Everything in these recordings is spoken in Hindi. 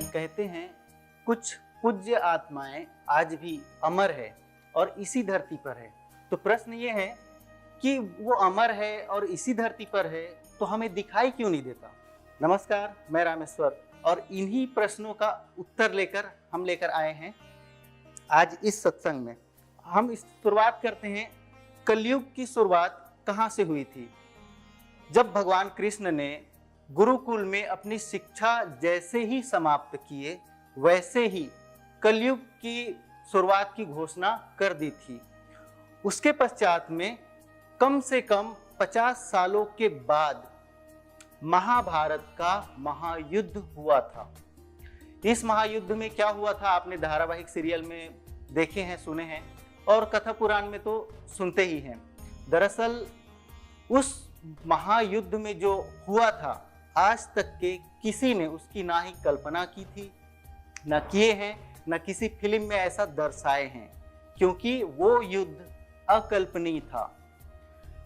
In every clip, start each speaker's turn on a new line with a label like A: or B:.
A: कहते हैं कुछ पूज्य आत्माएं आज भी अमर है और इसी धरती पर है। तो प्रश्न ये है कि वो अमर है और इसी धरती पर है तो हमें दिखाई क्यों नहीं देता। नमस्कार, मैं रामेश्वर और इन्हीं प्रश्नों का उत्तर लेकर आए हैं आज इस सत्संग में। हम इस शुरुआत करते हैं, कलयुग की शुरुआत कहाँ से हुई थी। जब भगवान कृष्ण ने गुरुकुल में अपनी शिक्षा जैसे ही समाप्त किए वैसे ही कलयुग की शुरुआत की घोषणा कर दी थी। उसके पश्चात में कम से कम 50 सालों के बाद महाभारत का महायुद्ध हुआ था। इस महायुद्ध में क्या हुआ था आपने धारावाहिक सीरियल में देखे हैं, सुने हैं और कथा पुराण में तो सुनते ही हैं। दरअसल उस महायुद्ध में जो हुआ था आज तक के किसी ने उसकी ना ही कल्पना की थी, न किए हैं, न किसी फिल्म में ऐसा दर्शाए हैं, क्योंकि वो युद्ध अकल्पनीय था।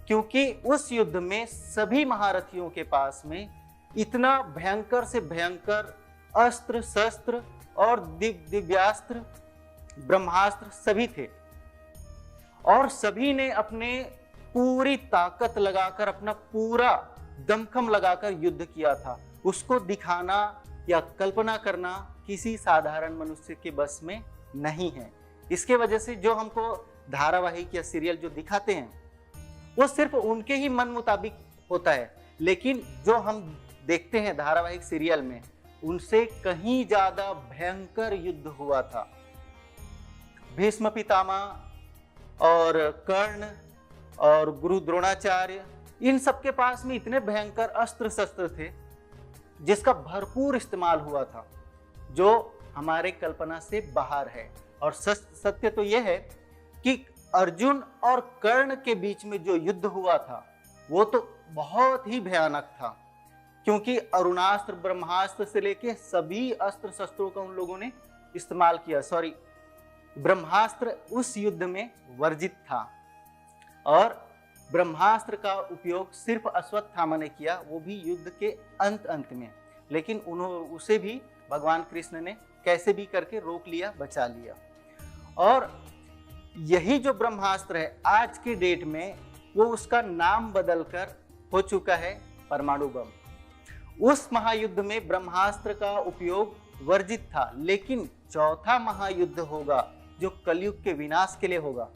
A: क्योंकि उस युद्ध में सभी महारथियों के पास में इतना भयंकर से भयंकर अस्त्र शस्त्र और दिव्यास्त्र ब्रह्मास्त्र सभी थे और सभी ने अपने पूरी ताकत लगाकर, अपना पूरा दमखम लगाकर युद्ध किया था। उसको दिखाना या कल्पना करना किसी साधारण मनुष्य के बस में नहीं है। इसके वजह से जो हमको धारावाहिक या सीरियल जो दिखाते हैं वो सिर्फ उनके ही मन मुताबिक होता है, लेकिन जो हम देखते हैं धारावाहिक सीरियल में उनसे कहीं ज्यादा भयंकर युद्ध हुआ था। भीष्म पितामह और कर्ण और गुरु द्रोणाचार्य, इन सबके पास में इतने भयंकर अस्त्र शस्त्र थे जिसका भरपूर इस्तेमाल हुआ था, जो हमारे कल्पना से बाहर है। और सत्य तो यह है कि अर्जुन और कर्ण के बीच में जो युद्ध हुआ था वो तो बहुत ही भयानक था, क्योंकि अरुणास्त्र ब्रह्मास्त्र से लेके सभी अस्त्र शस्त्रों का उन लोगों ने इस्तेमाल किया। ब्रह्मास्त्र उस युद्ध में वर्जित था और ब्रह्मास्त्र का उपयोग सिर्फ अश्वत्थामा ने किया, वो भी युद्ध के अंत में। लेकिन उसे भी भगवान कृष्ण ने कैसे भी करके रोक लिया, बचा लिया। और यही जो ब्रह्मास्त्र है आज के डेट में वो उसका नाम बदलकर हो चुका है परमाणु बम। उस महायुद्ध में ब्रह्मास्त्र का उपयोग वर्जित था, लेकिन चौथा महायुद्ध होगा जो कलयुग के विनाश के लिए होगा,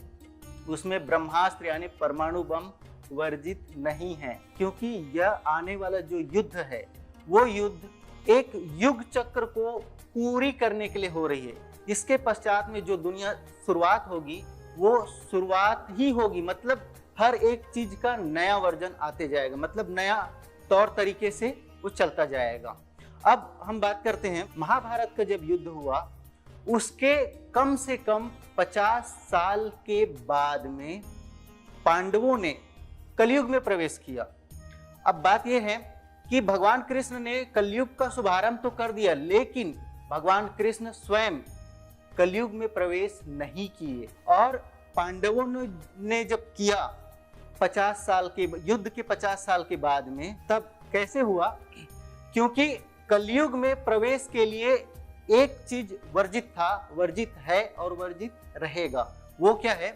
A: उसमें ब्रह्मास्त्र यानी परमाणु बम वर्जित नहीं है। क्योंकि यह आने वाला जो युद्ध है वो युद्ध एक युग चक्र को पूरी करने के लिए हो रही है। इसके पश्चात में जो दुनिया शुरुआत होगी वो शुरुआत ही होगी, मतलब हर एक चीज का नया वर्जन आते जाएगा, मतलब नया तौर तरीके से वो चलता जाएगा। अब हम बात करते हैं महाभारत का जब युद्ध हुआ उसके कम से कम 50 साल के बाद में पांडवों ने कलयुग में प्रवेश किया। अब बात यह है कि भगवान कृष्ण ने कलयुग का शुभारंभ तो कर दिया, लेकिन भगवान कृष्ण स्वयं कलयुग में प्रवेश नहीं किए। और पांडवों ने जब किया 50 साल के युद्ध के 50 साल के बाद में, तब कैसे हुआ? क्योंकि कलयुग में प्रवेश के लिए एक चीज वर्जित था, वर्जित है और वर्जित रहेगा। वो क्या है?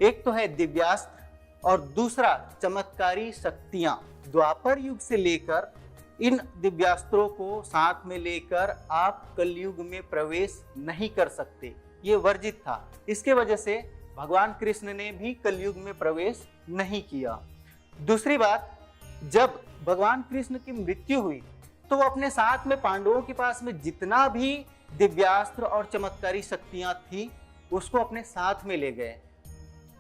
A: एक तो है दिव्यास्त्र और दूसरा चमत्कारी शक्तियां। द्वापर युग से लेकर इन दिव्यास्त्रों को साथ में लेकर आप कलयुग में प्रवेश नहीं कर सकते, ये वर्जित था। इसके वजह से भगवान कृष्ण ने भी कलयुग में प्रवेश नहीं किया। दूसरी बात, जब भगवान कृष्ण की मृत्यु हुई तो वो अपने साथ में पांडवों के पास में जितना भी दिव्यास्त्र और चमत्कारी शक्तियां थी उसको अपने साथ में ले गए।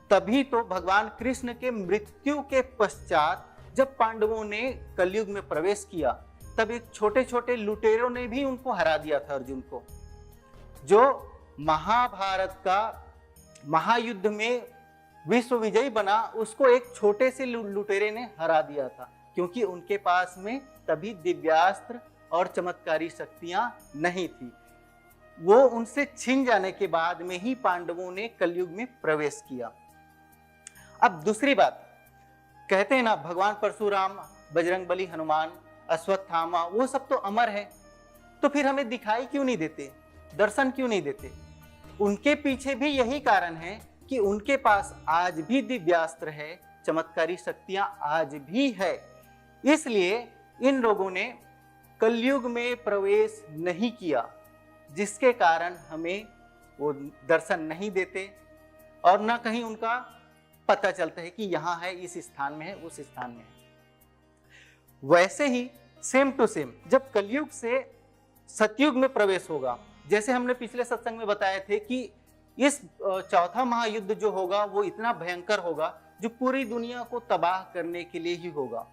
A: तभी तो भगवान कृष्ण के मृत्यु के पश्चात जब पांडवों ने कलयुग में प्रवेश किया तब एक छोटे छोटे लुटेरों ने भी उनको हरा दिया था। अर्जुन को, जो महाभारत का महायुद्ध में विश्व विजयी बना, उसको एक छोटे से लुटेरे ने हरा दिया था, क्योंकि उनके पास में तभी दिव्यास्त्र और चमत्कारी शक्तियां नहीं थी। वो उनसे छिन जाने के बाद में ही पांडवों ने कलयुग में प्रवेश किया। अब दूसरी बात, कहते हैं ना भगवान परशुराम, बजरंगबली, हनुमान, अश्वत्थामा, वो सब तो अमर है। तो फिर हमें दिखाई क्यों नहीं देते, दर्शन क्यों नहीं देते? उनके पीछे भी यही कारण है कि उनके पास आज भी दिव्यास्त्र है, चमत्कारी शक्तियां आज भी है। इसलिए इन लोगों ने कलयुग में प्रवेश नहीं किया, जिसके कारण हमें वो दर्शन नहीं देते और न कहीं उनका पता चलता है कि यहाँ है, इस स्थान में है, उस स्थान में है। वैसे ही सेम टू सेम जब कलयुग से सतयुग में प्रवेश होगा, जैसे हमने पिछले सत्संग में बताए थे कि इस चौथा महायुद्ध जो होगा वो इतना भयंकर होगा जो पूरी दुनिया को तबाह करने के लिए ही होगा।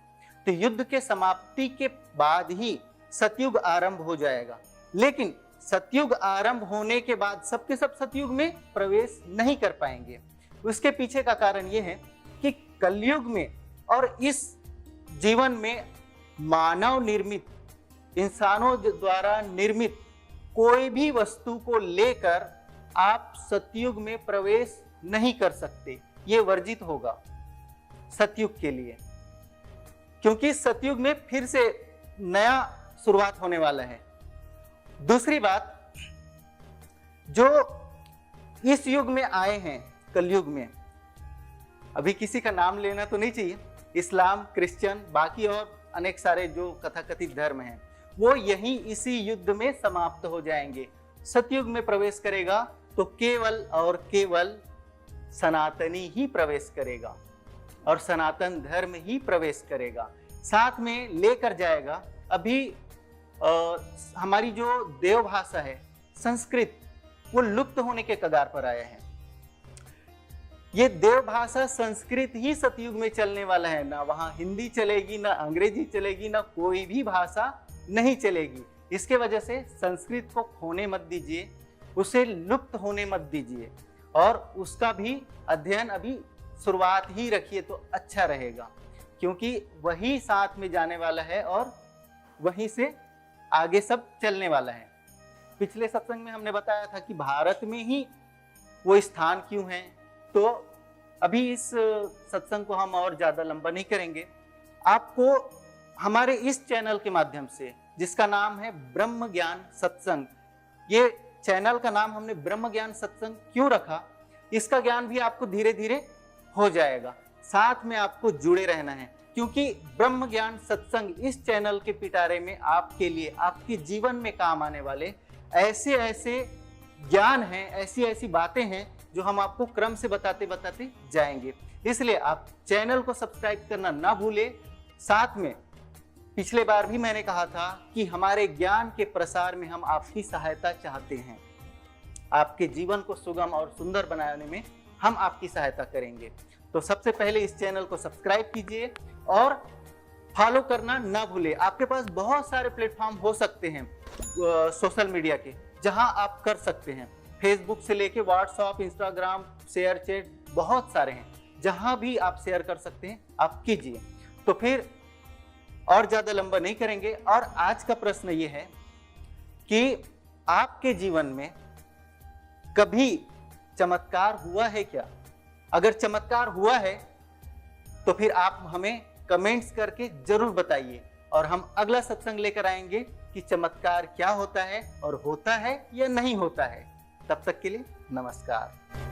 A: तो युद्ध के समाप्ति के बाद ही सतयुग आरंभ हो जाएगा। लेकिन सतयुग आरंभ होने के बाद सबके सब सतयुग में प्रवेश नहीं कर पाएंगे। उसके पीछे का कारण यह है कि कलयुग में और इस जीवन में मानव निर्मित, इंसानों द्वारा निर्मित कोई भी वस्तु को लेकर आप सतयुग में प्रवेश नहीं कर सकते। ये वर्जित होगा सतयुग के लिए, क्योंकि सतयुग में फिर से नया शुरुआत होने वाला है। दूसरी बात, जो इस युग में आए हैं कलयुग में, अभी किसी का नाम लेना तो नहीं चाहिए, इस्लाम, क्रिश्चियन, बाकी और अनेक सारे जो कथाकथित धर्म हैं, वो यही इसी युद्ध में समाप्त हो जाएंगे। सतयुग में प्रवेश करेगा तो केवल और केवल सनातनी ही प्रवेश करेगा और सनातन धर्म ही प्रवेश करेगा, साथ में लेकर जाएगा। अभी हमारी जो देव भाषा है संस्कृत, वो लुप्त होने के कगार पर आया है। ये देव भाषा संस्कृत ही सतयुग में चलने वाला है। ना वहां हिंदी चलेगी, ना अंग्रेजी चलेगी, ना कोई भी भाषा नहीं चलेगी। इसके वजह से संस्कृत को खोने मत दीजिए, उसे लुप्त होने मत दीजिए और उसका भी अध्ययन अभी शुरुआत ही रखिए तो अच्छा रहेगा, क्योंकि वही साथ में जाने वाला है और वहीं से आगे सब चलने वाला है। पिछले सत्संग में हमने बताया था कि भारत में ही वो स्थान क्यों है, तो अभी इस सत्संग को हम और ज्यादा लंबा नहीं करेंगे। आपको हमारे इस चैनल के माध्यम से, जिसका नाम है ब्रह्म ज्ञान सत्संग, ये चैनल का नाम हमने ब्रह्म ज्ञान सत्संग क्यों रखा, इसका ज्ञान भी आपको धीरे धीरे हो जाएगा। साथ में आपको जुड़े रहना है, क्योंकि ब्रह्म ज्ञान सत्संग इस चैनल के पिटारे में आपके लिए, आपके जीवन में काम आने वाले ऐसे ऐसे ज्ञान हैं, ऐसी ऐसी बातें हैं जो हम आपको क्रम से बताते बताते जाएंगे। इसलिए आप चैनल को सब्सक्राइब करना ना भूलें। साथ में पिछले बार भी मैंने कहा था कि हमारे ज्ञान के प्रसार में हम आपकी सहायता चाहते हैं। आपके जीवन को सुगम और सुंदर बनाने में हम आपकी सहायता करेंगे। तो सबसे पहले इस चैनल को सब्सक्राइब कीजिए और फॉलो करना ना भूलें। आपके पास बहुत सारे प्लेटफॉर्म हो सकते हैं सोशल मीडिया के, जहां आप कर सकते हैं। फेसबुक से लेके व्हाट्सएप, इंस्टाग्राम, शेयर चैट, बहुत सारे हैं। जहां भी आप शेयर कर सकते हैं आप कीजिए। तो फिर और ज्यादा लंबा नहीं करेंगे। और आज का प्रश्न ये है कि आपके जीवन में कभी चमत्कार हुआ है क्या? अगर चमत्कार हुआ है तो फिर आप हमें कमेंट्स करके जरूर बताइए और हम अगला सत्संग लेकर आएंगे कि चमत्कार क्या होता है और होता है या नहीं होता है। तब तक के लिए नमस्कार।